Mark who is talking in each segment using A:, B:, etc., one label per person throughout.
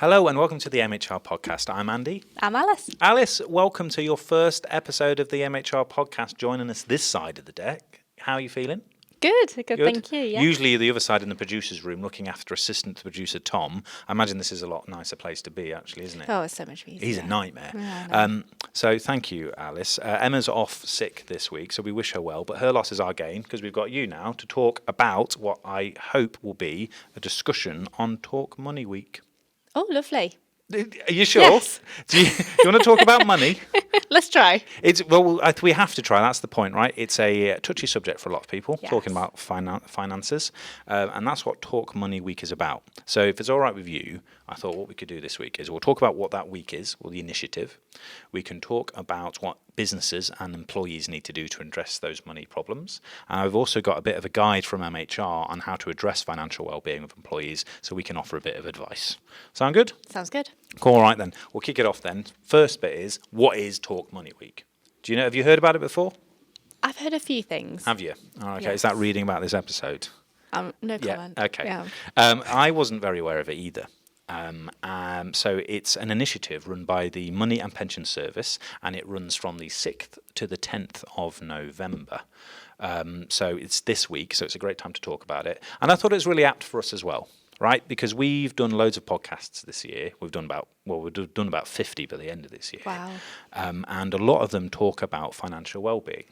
A: Hello and welcome to the MHR podcast. I'm Andy.
B: I'm Alice.
A: Alice, welcome to your first episode of the MHR podcast, joining us this side of the deck. How are you feeling?
B: Good, thank you. Yeah.
A: Usually you're the other side in the producer's room looking after assistant producer Tom. I imagine this is a lot nicer place to be, actually, isn't it?
B: Oh, it's so much easier.
A: He's a nightmare.
B: Yeah,
A: So thank you, Alice. Emma's off sick this week, so we wish her well, but her loss is our gain because we've got you now to talk about what I hope will be a discussion on Talk Money Week.
B: Oh, lovely.
A: Are you sure?
B: Yes.
A: Do you want to talk about money?
B: Let's try.
A: We have to try. That's the point, right? It's a touchy subject for a lot of people,
B: Yes.
A: talking about finances, and that's what Talk Money Week is about. So if it's all right with you, I thought what we could do this week is we'll talk about what that week is, or the initiative. We can talk about what businesses and employees need to do to address those money problems. And I've also got a bit of a guide from MHR on how to address financial well-being of employees, so we can offer a bit of advice. Sound good?
B: Sounds good.
A: Cool, all right then. We'll kick it off then. First bit is, what is Talk Money Week? Have you heard about it before?
B: I've heard a few things.
A: Have you? Oh, okay.
B: Yes.
A: Is that reading about this episode?
B: No comment.
A: Yeah, okay.
B: Yeah.
A: I wasn't very aware of it either. So it's an initiative run by the Money and Pension Service, and it runs from the 6th to the 10th of November. So it's this week, so it's a great time to talk about it. And I thought it was really apt for us as well, right? Because we've done loads of podcasts this year. We've done about 50 by the end of this year.
B: Wow.
A: And a lot of them talk about financial well-being.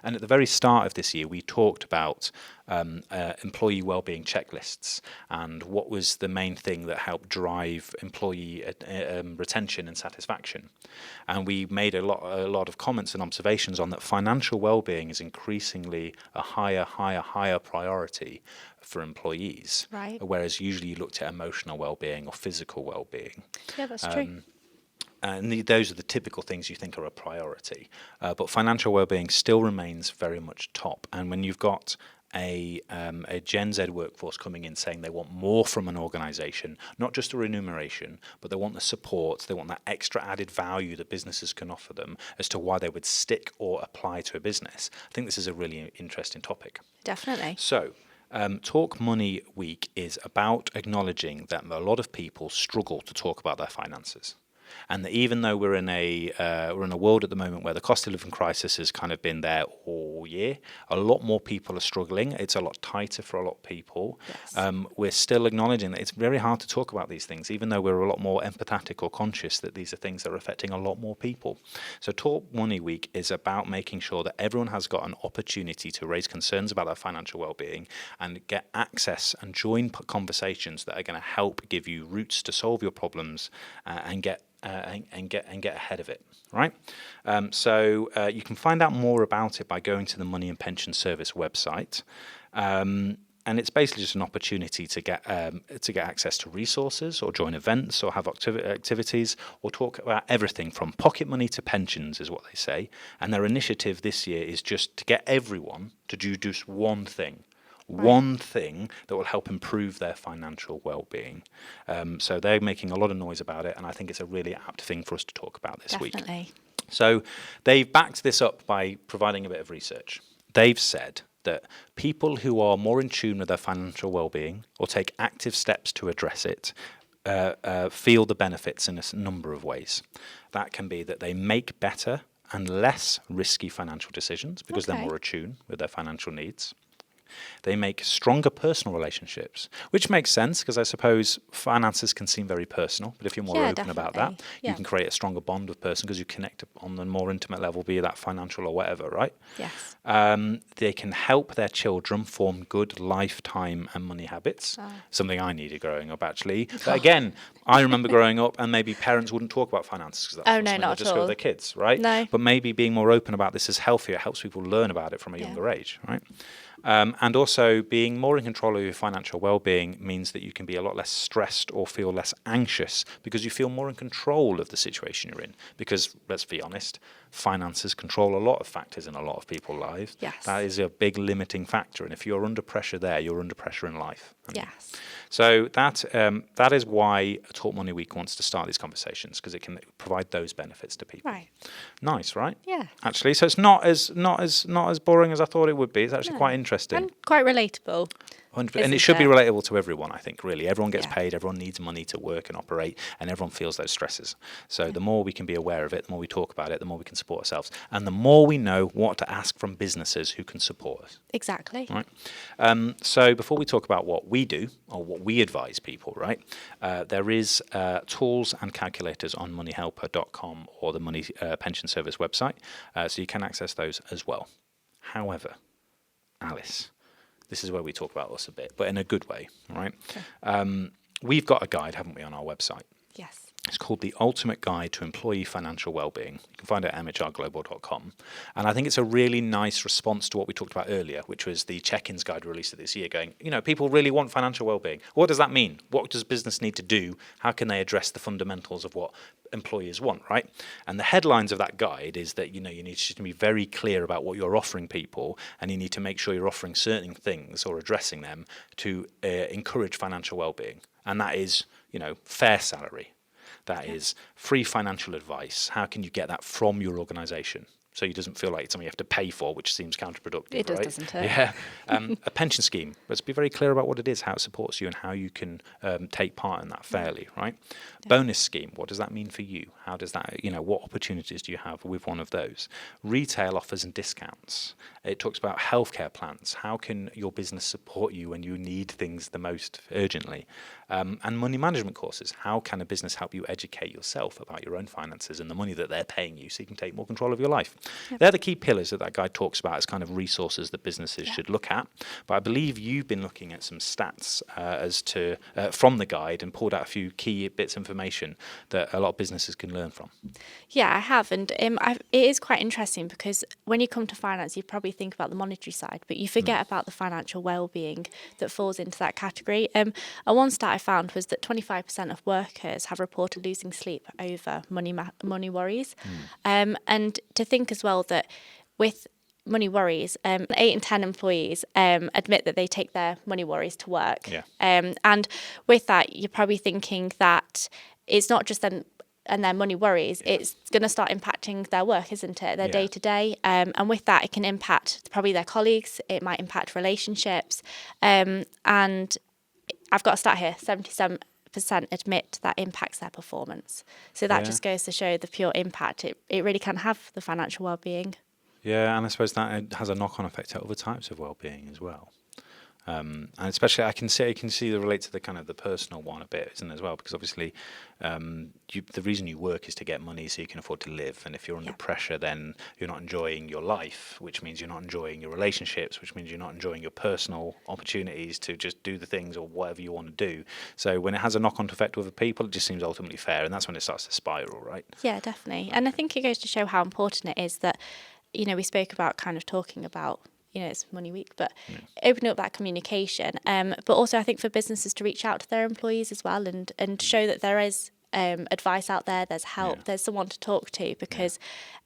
A: And at the very start of this year, we talked about employee wellbeing checklists and what was the main thing that helped drive employee retention and satisfaction. And we made a lot of comments and observations on that financial wellbeing is increasingly a higher priority for employees.
B: Right.
A: Whereas usually you looked at emotional wellbeing or physical wellbeing.
B: Yeah, that's true.
A: And those are the typical things you think are a priority. But financial well-being still remains very much top. And when you've got a Gen Z workforce coming in saying they want more from an organisation, not just a remuneration, but they want the support, they want that extra added value that businesses can offer them as to why they would stick or apply to a business, I think this is a really interesting topic.
B: Definitely.
A: So, Talk Money Week is about acknowledging that a lot of people struggle to talk about their finances. And that even though we're in a world at the moment where the cost of living crisis has kind of been there all year, a lot more people are struggling. It's a lot tighter for a lot of people.
B: Yes.
A: We're still acknowledging that it's very hard to talk about these things, even though we're a lot more empathetic or conscious that these are things that are affecting a lot more people. So Talk Money Week is about making sure that everyone has got an opportunity to raise concerns about their financial well-being and get access and join conversations that are going to help give you routes to solve your problems and get ahead of it, right? So you can find out more about it by going to the Money and Pension Service website, and it's basically just an opportunity to get access to resources, or join events, or have activities, or talk about everything from pocket money to pensions, is what they say. And their initiative this year is just to get everyone to do just one thing.
B: Right.
A: One thing that will help improve their financial well-being. So they're making a lot of noise about it, and I think it's a really apt thing for us to talk about this week.
B: Definitely.
A: So they've backed this up by providing a bit of research. They've said that people who are more in tune with their financial well-being or take active steps to address it feel the benefits in a number of ways. That can be that they make better and less risky financial decisions because they're more attuned with their financial needs. They make stronger personal relationships, which makes sense because I suppose finances can seem very personal, but if you're more open about that, you can create a stronger bond with person because you connect on the more intimate level, be that financial or whatever, right?
B: Yes.
A: They can help their children form good lifetime and money habits, something I needed growing up actually. But again, I remember growing up and maybe parents wouldn't talk about finances because that's something they just go with their kids, right?
B: No.
A: But maybe being more open about this is healthier, helps people learn about it from a younger age, right? And also being more in control of your financial well-being means that you can be a lot less stressed or feel less anxious because you feel more in control of the situation you're in. Because, let's be honest, finances control a lot of factors in a lot of people's lives.
B: Yes.
A: That is a big limiting factor. And if you're under pressure there, you're under pressure in life.
B: Yes.
A: So that is why Talk Money Week wants to start these conversations, because it can provide those benefits to people.
B: Right.
A: Nice, right?
B: Yeah.
A: Actually, so it's not as boring as I thought it would be. It's actually quite interesting.
B: And quite relatable.
A: 100%. And
B: Isn't
A: it should be
B: it?
A: relatable to everyone, I think, really. Everyone gets
B: Yeah.
A: paid, everyone needs money to work and operate, and everyone feels those stresses. So the more we can be aware of it, the more we talk about it, the more we can support ourselves. And the more we know what to ask from businesses who can support us.
B: Exactly.
A: Right. So before we talk about what we do or what we advise people, right, there is tools and calculators on moneyhelper.com or the Money Pension Service website, so you can access those as well. However, Alice, this is where we talk about us a bit, but in a good way, right?
B: Okay.
A: We've got a guide, haven't we, on our website?
B: Yes.
A: It's called The Ultimate Guide to Employee Financial Wellbeing. You can find it at mhrglobal.com. And I think it's a really nice response to what we talked about earlier, which was the check-ins guide released this year going, people really want financial wellbeing. What does that mean? What does business need to do? How can they address the fundamentals of what employers want, right? And the headlines of that guide is that, you need to be very clear about what you're offering people, and you need to make sure you're offering certain things or addressing them to encourage financial wellbeing. And that is, fair salary. That is free financial advice. How can you get that from your organisation? So it doesn't feel like it's something you have to pay for, which seems counterproductive,
B: It does,
A: right?
B: doesn't it?
A: Yeah. A pension scheme. Let's be very clear about what it is, how it supports you, and how you can take part in that fairly, right? Yeah. Bonus scheme. What does that mean for you? How does that, what opportunities do you have with one of those? Retail offers and discounts. It talks about healthcare plans. How can your business support you when you need things the most urgently? And money management courses. How can a business help you educate yourself about your own finances and the money that they're paying you so you can take more control of your life? Yep. They're the key pillars that guide talks about as kind of resources that businesses should look at. But I believe you've been looking at some stats as to from the guide and pulled out a few key bits of information that a lot of businesses can learn from.
B: Yeah, I have. And it is quite interesting because when you come to finance, you probably think about the monetary side, but you forget about the financial well-being that falls into that category. One stat I found was that 25% of workers have reported losing sleep over money worries. And to think as well that with money worries, 8 in 10 employees admit that they take their money worries to work.
A: Yeah.
B: And with that, you're probably thinking that it's not just them and their money worries, it's going to start impacting their work, isn't it? Their day to day. And with that, it can impact probably their colleagues. It might impact relationships. And I've got a stat here, 77% admit that impacts their performance. So that just goes to show the pure impact. It really can have the financial well-being.
A: Yeah, and I suppose that has a knock-on effect to other types of well-being as well. And especially, I can see the relate to the kind of the personal one a bit, isn't it, as well? Because obviously, the reason you work is to get money so you can afford to live. And if you're under pressure, then you're not enjoying your life, which means you're not enjoying your relationships, which means you're not enjoying your personal opportunities to just do the things or whatever you want to do. So when it has a knock-on effect with other people, it just seems ultimately fair, and that's when it starts to spiral, right?
B: Yeah, definitely. And I think it goes to show how important it is that, we spoke about kind of talking about, it's Money Week, but opening up that communication. But also I think for businesses to reach out to their employees as well and show that there is advice out there, there's help, there's someone to talk to, because,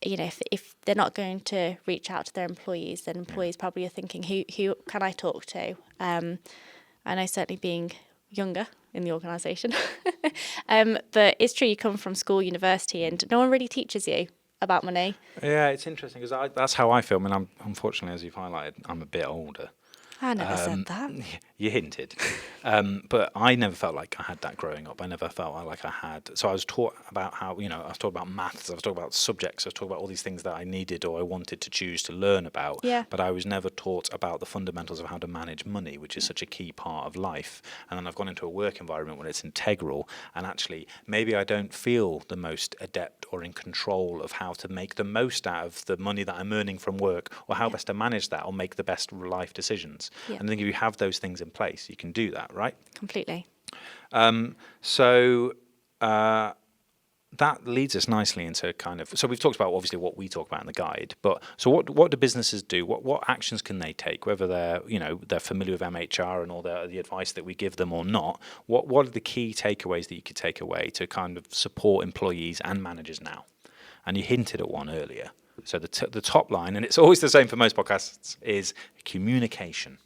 B: if they're not going to reach out to their employees, then employees probably are thinking, who can I talk to? I know certainly being younger in the organisation, but it's true, you come from school, university, and no one really teaches you about money.
A: Yeah, it's interesting because that's how I feel. I mean, I'm unfortunately, as you've highlighted, I'm a bit older.
B: I never said that.
A: You hinted. But I never felt like I had that growing up. I never felt like I had. So I was taught about how, I was taught about maths, I was taught about subjects, I was taught about all these things that I needed or I wanted to choose to learn about.
B: Yeah.
A: But I was never taught about the fundamentals of how to manage money, which is such a key part of life. And then I've gone into a work environment where it's integral. And actually, maybe I don't feel the most adept or in control of how to make the most out of the money that I'm earning from work, or how best to manage that or make the best life decisions. Yeah. And I think if you have those things in place, you can do that, right?
B: Completely.
A: So that leads us nicely into kind of, so we've talked about obviously what we talk about in the guide, but so what do businesses do? What actions can they take, whether they're they're familiar with MHR and all the advice that we give them or not? What are the key takeaways that you could take away to kind of support employees and managers now? And you hinted at one earlier. So the top line, and it's always the same for most podcasts, is communication.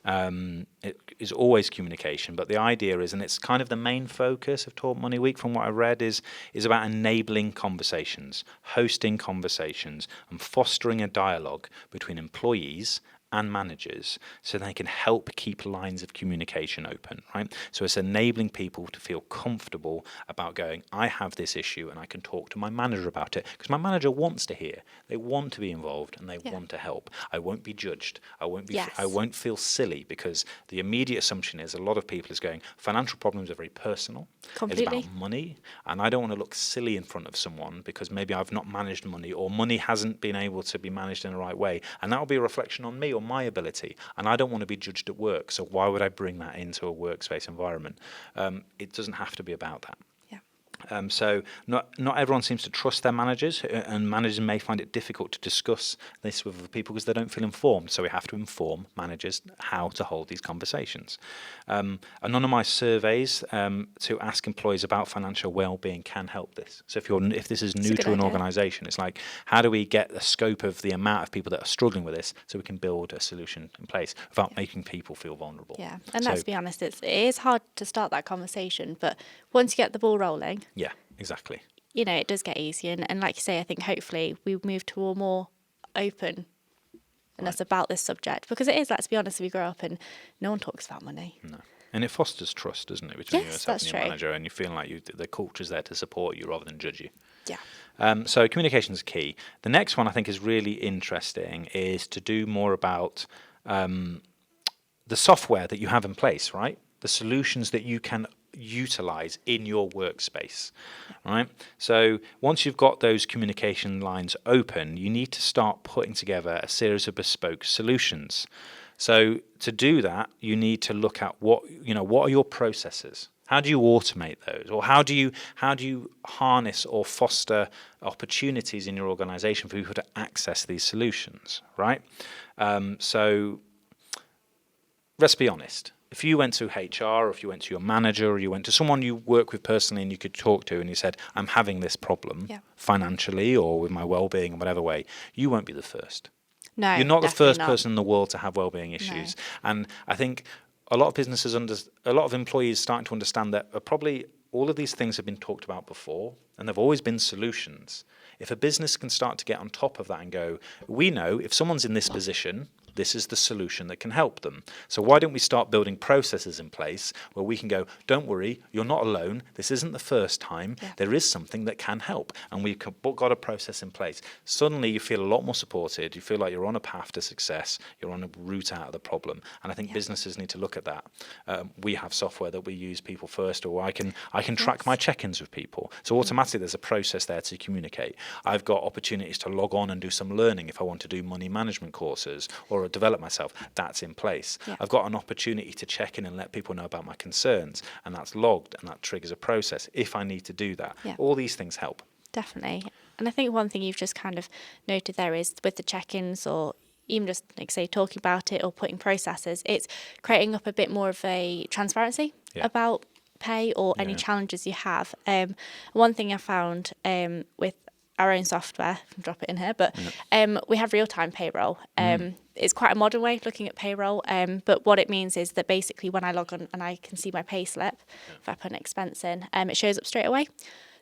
A: It is always communication, but the idea is, and it's kind of the main focus of Talk Money Week from what I read, is about enabling conversations, hosting conversations, and fostering a dialogue between employees and managers so they can help keep lines of communication open, right? So it's enabling people to feel comfortable about going, I have this issue and I can talk to my manager about it, because my manager wants to hear, they want to be involved and they want to help. I won't be judged. I won't feel silly, because the immediate assumption is a lot of people is going, financial problems are very personal.
B: Completely.
A: It's about money, and I don't want to look silly in front of someone because maybe I've not managed money, or money hasn't been able to be managed in the right way, and that will be a reflection on me or my ability, and I don't want to be judged at work, so why would I bring that into a workspace environment? It doesn't have to be about that. So not everyone seems to trust their managers, and managers may find it difficult to discuss this with other people because they don't feel informed. So we have to inform managers how to hold these conversations. Anonymised surveys to ask employees about financial well-being can help this. So if this is new to an organisation, it's like, how do we get the scope of the amount of people that are struggling with this so we can build a solution in place without making people feel vulnerable?
B: Yeah, and let's be honest, it is hard to start that conversation, but once you get the ball rolling,
A: yeah, exactly.
B: It does get easier. And like you say, I think hopefully we move to a more open about this subject, because it is, let's be honest, we grow up and no one talks about money.
A: No. And it fosters trust, doesn't it, between yourself and your manager, and you feel like the culture's there to support you rather than judge you.
B: Yeah.
A: So communication is key. The next one I think is really interesting is to do more about the software that you have in place, right? The solutions that you can utilize in your workspace, right? So once you've got those communication lines open, you need to start putting together a series of bespoke solutions. So to do that, you need to look at what are your processes? How do you automate those? Or how do you harness or foster opportunities in your organization for people to access these solutions, right? So let's be honest. If you went to HR, or if you went to your manager, or you went to someone you work with personally and you could talk to, and you said, I'm having this problem financially or with my well-being in whatever way, you won't be the first.
B: No,
A: you're not the first person in the world to have well-being issues.
B: No.
A: And I think a lot of businesses, a lot of employees starting to understand that probably all of these things have been talked about before, and there've always been solutions. If a business can start to get on top of that and go, we know if someone's in this position, this is the solution that can help them. So why don't we start building processes in place where we can go, don't worry, you're not alone. This isn't the first time. Yeah. There is something that can help. And we've got a process in place. Suddenly you feel a lot more supported. You feel like you're on a path to success. You're on a route out of the problem. And I think businesses need to look at that. We have software that we use People First, or I can track my check-ins with people. So automatically there's a process there to communicate. I've got opportunities to log on and do some learning if I want to do money management courses or develop myself. That's in place. Yeah. I've got an opportunity to check in and let people know about my concerns, and that's logged, and that triggers a process if I need to do that. Yeah. All these things help.
B: Definitely. And I think one thing you've just kind of noted there is with the check-ins, or even just like say talking about it or putting processes, it's creating up a bit more of a transparency about pay or any challenges you have. One thing I found with our own software, I can drop it in here, but we have real-time payroll. It's quite a modern way of looking at payroll, but what it means is that basically when I log on and I can see my pay slip, if I put an expense in, it shows up straight away.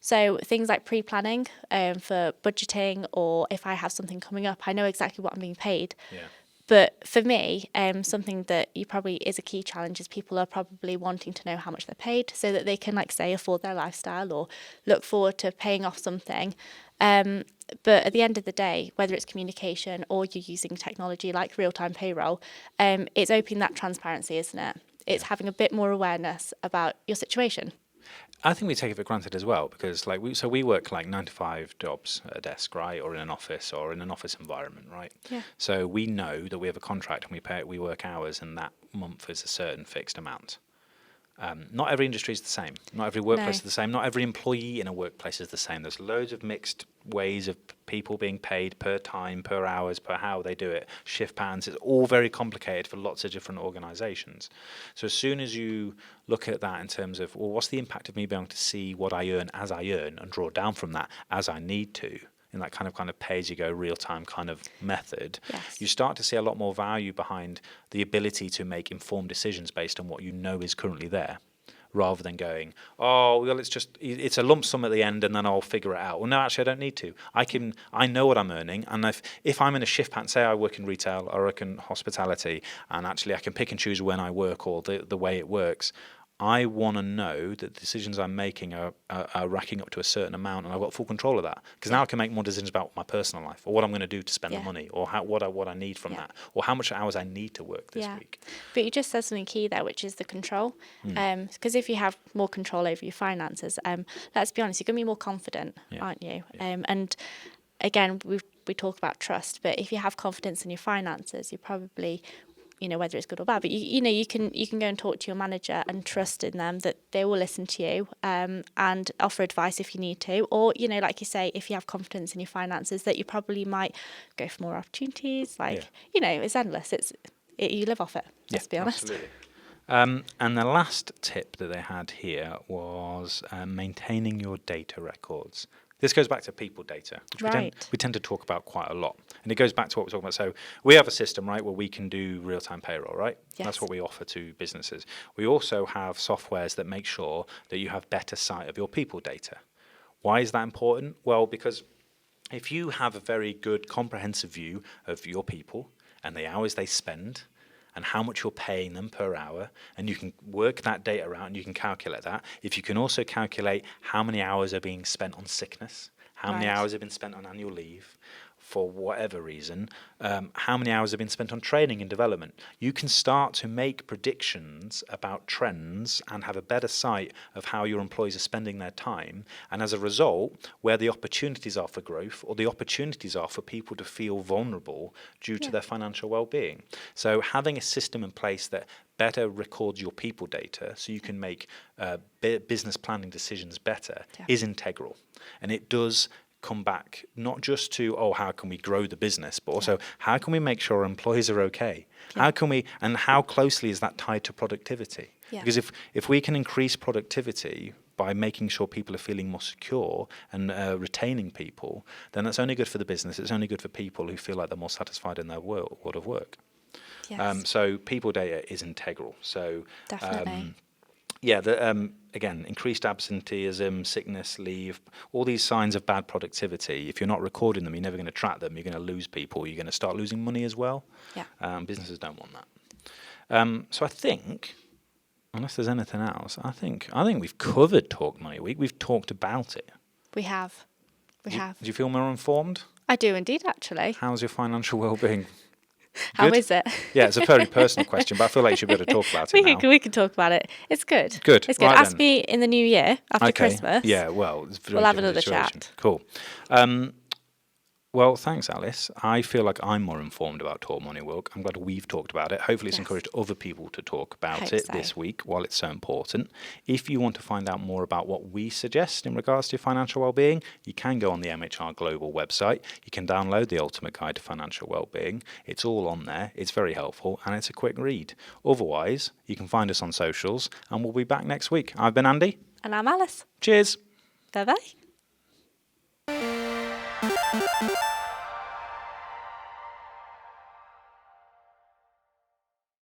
B: So things like pre-planning for budgeting, or if I have something coming up, I know exactly what I'm being paid. Yeah. But for me, something that you probably is a key challenge is people are probably wanting to know how much they're paid so that they can, like, say, afford their lifestyle or look forward to paying off something. But at the end of the day, whether it's communication or you're using technology like real-time payroll, it's opening that transparency, isn't it? It's having a bit more awareness about your situation.
A: I think we take it for granted as well, because we work like 9 to 5 jobs at a desk, right, or in an office environment, right? Yeah. So we know that we have a contract and we work hours, and that month is a certain fixed amount. Not every industry is the same. Not every workplace is the same. Not every employee in a workplace is the same. There's loads of mixed ways of people being paid per time, per hours, per how they do it, shift patterns. It's all very complicated for lots of different organisations. So as soon as you look at that in terms of, well, what's the impact of me being able to see what I earn as I earn and draw down from that as I need to, in that kind of pay-as-you-go, real-time kind of method, you start to see a lot more value behind the ability to make informed decisions based on what you know is currently there, rather than going, oh, well, it's a lump sum at the end and then I'll figure it out. Well, no, actually, I don't need to. I know what I'm earning, and if I'm in a shift pattern, say I work in retail or I work in hospitality, and actually I can pick and choose when I work or the way it works, I want to know that the decisions I'm making are racking up to a certain amount, and I've got full control of that. Because now I can make more decisions about my personal life, or what I'm going to do to spend the money, or what I need from that, or how much hours I need to work this week.
B: But you just said something key there, which is the control. Because if you have more control over your finances, let's be honest, you're going to be more confident, aren't you? And again, we talk about trust, but if you have confidence in your finances, you probably, whether it's good or bad, but you can go and talk to your manager and trust in them that they will listen to you and offer advice if you need to, or like you say, if you have confidence in your finances, that you probably might go for more opportunities. It's endless. You live off it. Let's be honest.
A: Absolutely. And the last tip that they had here was maintaining your data records. This goes back to people data, which we tend to talk about quite a lot. And it goes back to what we're talking about. So we have a system, right, where we can do real-time payroll, right?
B: Yes.
A: That's what we offer to businesses. We also have softwares that make sure that you have better sight of your people data. Why is that important? Well, because if you have a very good comprehensive view of your people and the hours they spend and how much you're paying them per hour, and you can work that data out and you can calculate that. If you can also calculate how many hours are being spent on sickness, how many hours have been spent on annual leave, for whatever reason, how many hours have been spent on training and development. You can start to make predictions about trends and have a better sight of how your employees are spending their time, and as a result, where the opportunities are for growth or the opportunities are for people to feel vulnerable due to their financial well-being. So having a system in place that better records your people data so you can make business planning decisions better is integral. And it does come back not just to, how can we grow the business, but also how can we make sure our employees are okay? How can we, and how closely is that tied to productivity? Because if we can increase productivity by making sure people are feeling more secure and retaining people, then that's only good for the business. It's only good for people who feel like they're more satisfied in their world of work.
B: Yes.
A: So people data is integral. So
B: definitely.
A: Again, increased absenteeism, sickness, leave, all these signs of bad productivity. If you're not recording them, you're never going to track them. You're going to lose people. You're going to start losing money as well. Businesses don't want that. So I think, unless there's anything else, I think we've covered Talk Money Week. We've talked about it.
B: We have. Do
A: you feel more informed?
B: I do indeed, actually.
A: How's your financial well-being?
B: How is it?
A: Yeah, it's a very personal question, but I feel like you should be able to talk about it now.
B: We can talk about it. It's good.
A: Good.
B: It's good.
A: Right,
B: Ask me in the new year after Christmas.
A: Yeah, well, it's a very
B: we'll have
A: different
B: another
A: situation.
B: chat.
A: Cool. Well, thanks, Alice. I feel like I'm more informed about Talk Money Week. I'm glad we've talked about it. Hopefully it's encouraged other people to talk about it this week while it's so important. If you want to find out more about what we suggest in regards to your financial well-being, you can go on the MHR Global website. You can download the Ultimate Guide to Financial Wellbeing. It's all on there. It's very helpful and it's a quick read. Otherwise, you can find us on socials and we'll be back next week. I've been Andy.
B: And I'm Alice.
A: Cheers.
B: Bye-bye.